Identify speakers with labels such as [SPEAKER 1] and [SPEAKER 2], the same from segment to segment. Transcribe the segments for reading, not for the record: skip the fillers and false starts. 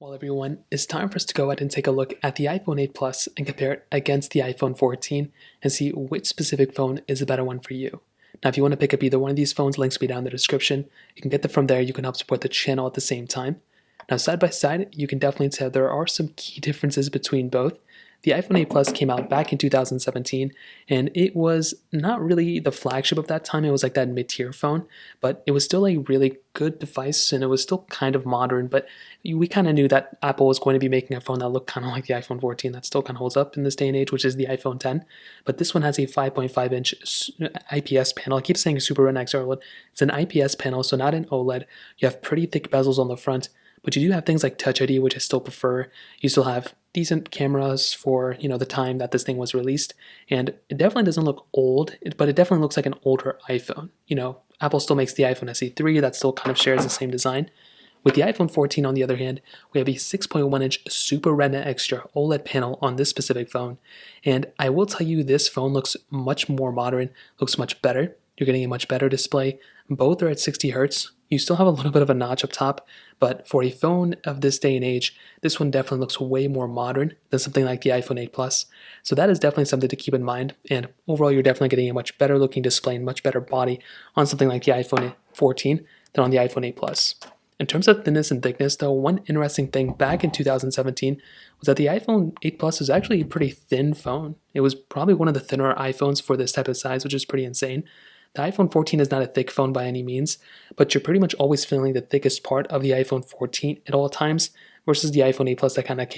[SPEAKER 1] Well, everyone, it's time for us to go ahead and take a look at the iPhone 8 Plus and compare it against the iPhone 14 and see which specific phone is a better one for you. Now, if you want to pick up either one of these phones, links will be down in the description. You can get them from there. You can help support the channel at the same time. Now, side by side, you can definitely tell there are some key differences between both. The iPhone 8 Plus came out back in 2017, and it was not really the flagship of that time. It was like that mid-tier phone, but it was still a really good device, and it was still kind of modern, but we kind of knew that Apple was going to be making a phone that looked kind of like the iPhone 14 that still kind of holds up in this day and age, which is the iPhone 10. But this one has a 5.5-inch IPS panel. I keep saying Super Retina XR OLED. It's an IPS panel, so not an OLED. You have pretty thick bezels on the front, but you do have things like Touch ID, which I still prefer. You still have decent cameras for the time that this thing was released, and it definitely doesn't look old, but it definitely looks like an older iPhone. Apple still makes the iPhone SE3 that still kind of shares the same design. With the iPhone 14, on the other hand, we have a 6.1-inch Super Retina Extra OLED panel on this specific phone, and I will tell you this phone looks much more modern, looks much better. You're getting a much better display. Both are at 60 Hz. You still have a little bit of a notch up top, but for a phone of this day and age, this one definitely looks way more modern than something like the iPhone 8 Plus. So that is definitely something to keep in mind, and overall you're definitely getting a much better looking display and much better body on something like the iPhone 14 than on the iPhone 8 Plus. In terms of thinness and thickness, though, one interesting thing back in 2017 was that the iPhone 8 Plus is actually a pretty thin phone. It was probably one of the thinner iPhones for this type of size, which is pretty insane. The iPhone 14 is not a thick phone by any means, but you're pretty much always feeling the thickest part of the iPhone 14 at all times versus the iPhone 8 Plus that kind of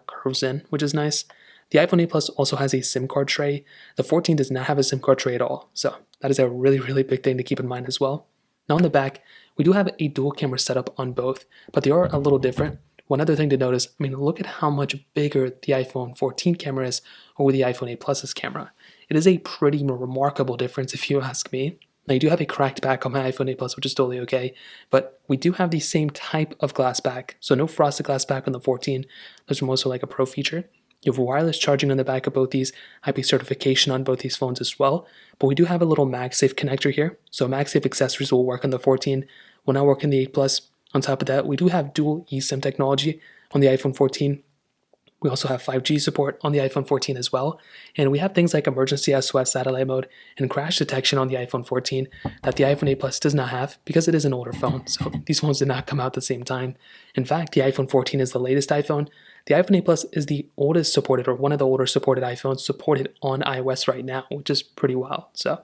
[SPEAKER 1] curves in, which is nice. The iPhone 8 Plus also has a SIM card tray. The 14 does not have a SIM card tray at all, so that is a really, really big thing to keep in mind as well. Now on the back, we do have a dual camera setup on both, but they are a little different. One other thing to notice, look at how much bigger the iPhone 14 camera is over the iPhone 8 Plus's camera. It is a pretty remarkable difference if you ask me. Now you do have a cracked back on my iPhone 8 Plus, which is totally okay, but we do have the same type of glass back, so no frosted glass back on the 14. Those are mostly like a pro feature. You have wireless charging on the back of both these, IP certification on both these phones as well, but we do have a little MagSafe connector here, so MagSafe accessories will work on the 14, will not work on the 8 Plus. On top of that, we do have dual eSIM technology on the iPhone 14. We also have 5G support on the iPhone 14 as well, and we have things like emergency SOS satellite mode and crash detection on the iPhone 14 that the iPhone 8 Plus does not have because it is an older phone, so these phones did not come out at the same time. In fact, the iPhone 14 is the latest iPhone. The iPhone 8 Plus is the oldest supported, or one of the older supported iPhones supported on iOS right now, which is pretty wild. So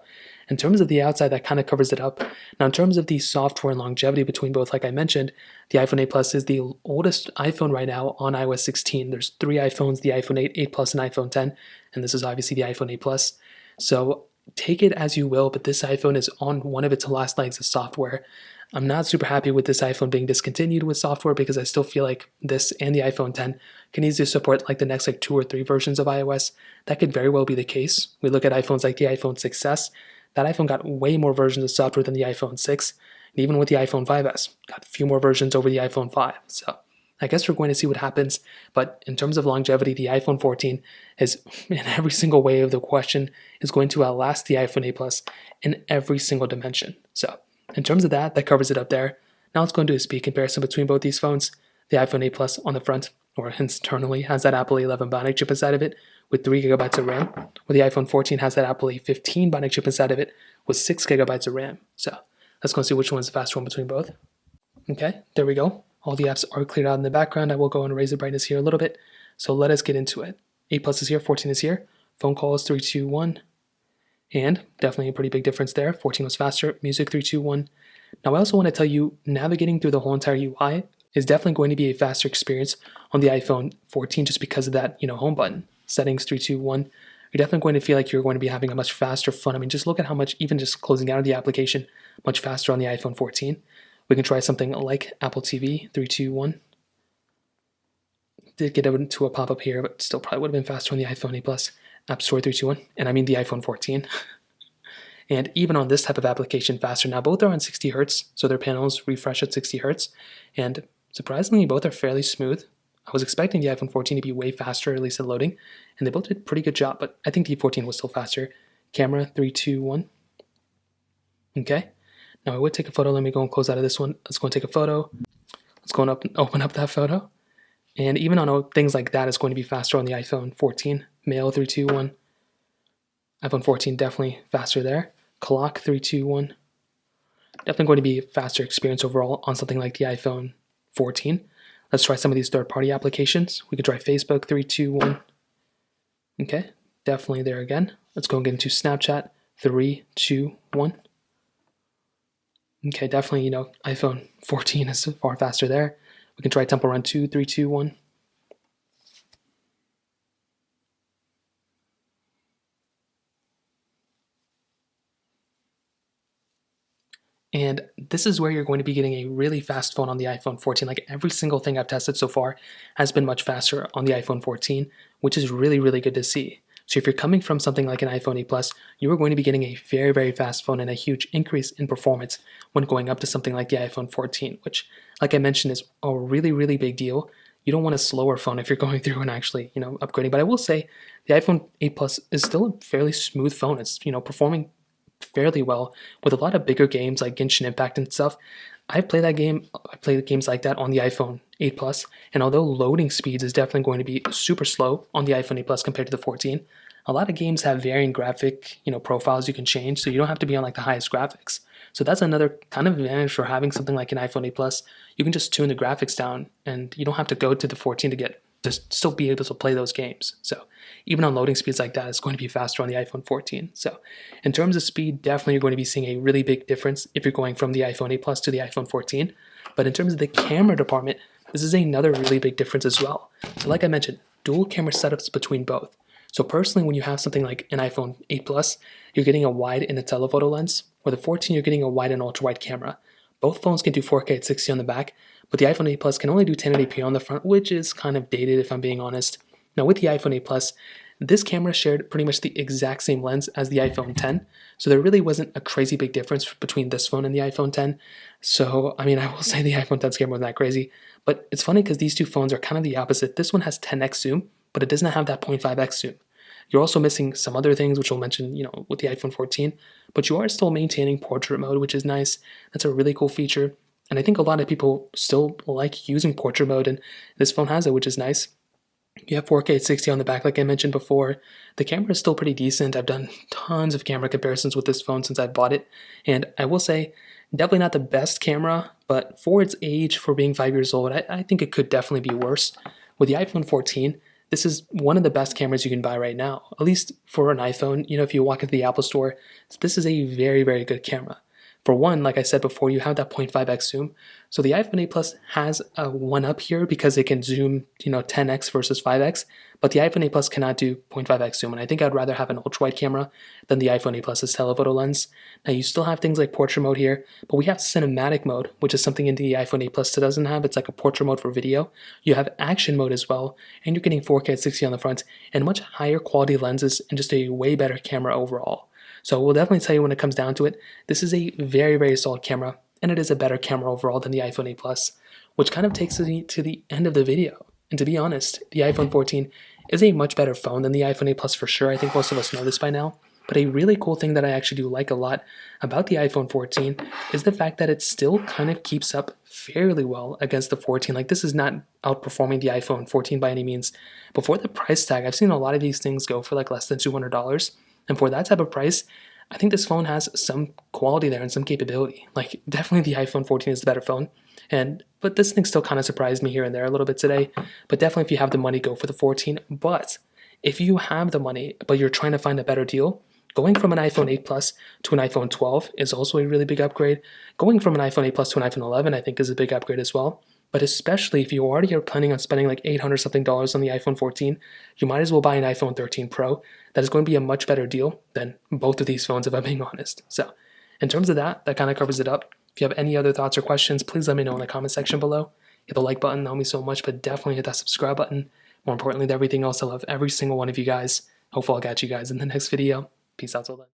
[SPEAKER 1] in terms of the outside, that kind of covers it up. Now, in terms of the software and longevity between both, like I mentioned, the iPhone 8 Plus is the oldest iPhone right now on iOS 16. There's 3 iPhones, the iPhone 8, 8 Plus, and iPhone 10, and this is obviously the iPhone 8 Plus. So take it as you will, but this iPhone is on one of its last legs of software. I'm not super happy with this iPhone being discontinued with software because I still feel like this and the iPhone 10 can easily support like the next 2 or 3 versions of iOS. That could very well be the case. We look at iPhones like the iPhone 6s. That iPhone got way more versions of software than the iPhone 6. And even with the iPhone 5s, got a few more versions over the iPhone 5. So I guess we're going to see what happens. But in terms of longevity, the iPhone 14 is, in every single way of the question, is going to outlast the iPhone 8 Plus in every single dimension. So in terms of that, that covers it up there. Now let's go into a speed comparison between both these phones. The iPhone 8 Plus on the front, or internally, has that Apple A11 Bionic chip inside of it with 3 GB of RAM, where the iPhone 14 has that Apple A15 Bionic chip inside of it with 6 GB of RAM. So let's go and see which one's the faster one between both. Okay, there we go. All the apps are cleared out in the background. I will go and raise the brightness here a little bit. So let us get into it. 8 Plus is here, 14 is here. Phone calls 3, 2, 1. And definitely a pretty big difference there. 14 was faster. Music 3, 2, 1. Now I also want to tell you, navigating through the whole entire UI is definitely going to be a faster experience on the iPhone 14 just because of that, home button. Settings 3, 2, 1. You're definitely going to feel like you're going to be having a much faster fun. Just look at how much, even just closing out of the application, much faster on the iPhone 14. We can try something like Apple TV 3, 2, 1. Did get into a pop-up here, but still probably would have been faster on the iPhone 8 Plus. App Store 3, 2, 1. And I mean the iPhone 14. And even on this type of application, faster. Now, both are on 60 Hz, so their panels refresh at 60 Hz. And surprisingly, both are fairly smooth. I was expecting the iPhone 14 to be way faster, at least at loading, and they both did a pretty good job, but I think the 14 was still faster. Camera, 3, 2, 1. Okay. Now, I would take a photo. Let me go and close out of this one. Let's go and take a photo. Let's go and open up that photo. And even on things like that, it's going to be faster on the iPhone 14. Mail 321. iPhone 14 definitely faster there. Clock 321. Definitely going to be a faster experience overall on something like the iPhone 14. Let's try some of these third-party applications. We could try Facebook 321. Okay, definitely there again. Let's go and get into Snapchat 321. Okay, definitely, iPhone 14 is far faster there. We can try Temple Run 2, 3, 2, 1. And this is where you're going to be getting a really fast phone on the iPhone 14. Like every single thing I've tested so far has been much faster on the iPhone 14, which is really, really good to see. So if you're coming from something like an iPhone 8 Plus, you are going to be getting a very, very fast phone and a huge increase in performance when going up to something like the iPhone 14, which, like I mentioned, is a really, really big deal. You don't want a slower phone if you're going through and actually, upgrading. But I will say the iPhone 8 Plus is still a fairly smooth phone. It's, performing fairly well with a lot of bigger games like Genshin Impact and stuff. I played games like that on the iPhone 8 Plus, and although loading speeds is definitely going to be super slow on the iPhone 8 Plus compared to the 14, a lot of games have varying graphic, profiles you can change, so you don't have to be on like the highest graphics. So that's another kind of advantage for having something like an iPhone 8 Plus. You can just tune the graphics down, and you don't have to go to the 14 to still be able to play those games. So even on loading speeds like that, it's going to be faster on the iPhone 14. So in terms of speed, definitely you're going to be seeing a really big difference if you're going from the iPhone 8 Plus to the iPhone 14. But in terms of the camera department, this is another really big difference as well. So like I mentioned, dual camera setups between both. So personally, when you have something like an iPhone 8 Plus, you're getting a wide and a telephoto lens. With the 14, you're getting a wide and ultra wide camera. Both phones can do 4K at 60 on the back, but the iPhone 8 Plus can only do 1080p on the front, which is kind of dated if I'm being honest. Now with the iPhone 8 Plus, this camera shared pretty much the exact same lens as the iPhone 10, so there really wasn't a crazy big difference between this phone and the iPhone 10. So, I will say the iPhone 10's camera wasn't that crazy, but it's funny because these two phones are kind of the opposite. This one has 10x zoom, but it does not have that 0.5x zoom. You're also missing some other things, which we'll mention, with the iPhone 14, but you are still maintaining portrait mode, which is nice. That's a really cool feature. And I think a lot of people still like using portrait mode, and this phone has it, which is nice. You have 4K at 60 on the back, like I mentioned before. The camera is still pretty decent. I've done tons of camera comparisons with this phone since I bought it, and I will say, definitely not the best camera, but for its age, for being 5 years old, I think it could definitely be worse. With the iPhone 14, this is one of the best cameras you can buy right now, at least for an iPhone. If you walk into the Apple Store, this is a very, very good camera. For one, like I said before, you have that 0.5x zoom. So the iPhone 8 Plus has a one up here because it can zoom, 10x versus 5x, but the iPhone 8 Plus cannot do 0.5x zoom. And I think I'd rather have an ultra wide camera than the iPhone 8 Plus's telephoto lens. Now you still have things like portrait mode here, but we have cinematic mode, which is something in the iPhone 8 Plus doesn't have. It's like a portrait mode for video. You have action mode as well, and you're getting 4K at 60 on the front and much higher quality lenses and just a way better camera overall. So we'll definitely tell you when it comes down to it, this is a very, very solid camera, and it is a better camera overall than the iPhone 8 Plus, which kind of takes me to the end of the video. And to be honest, the iPhone 14 is a much better phone than the iPhone 8 Plus for sure. I think most of us know this by now. But a really cool thing that I actually do like a lot about the iPhone 14 is the fact that it still kind of keeps up fairly well against the 14. Like, this is not outperforming the iPhone 14 by any means. But for the price tag, I've seen a lot of these things go for like less than $200. And for that type of price, I think this phone has some quality there and some capability. Like, definitely the iPhone 14 is the better phone. But this thing still kind of surprised me here and there a little bit today. But definitely if you have the money, go for the 14. But if you have the money, but you're trying to find a better deal, going from an iPhone 8 Plus to an iPhone 12 is also a really big upgrade. Going from an iPhone 8 Plus to an iPhone 11, I think, is a big upgrade as well. But especially if you already are planning on spending like $800 something on the iPhone 14, you might as well buy an iPhone 13 Pro. That is going to be a much better deal than both of these phones, if I'm being honest. So in terms of that kind of covers it up. If you have any other thoughts or questions, please let me know in the comment section below. Hit the like button, that helps me so much, but definitely hit that subscribe button. More importantly than everything else, I love every single one of you guys. Hopefully I'll catch you guys in the next video. Peace out till then.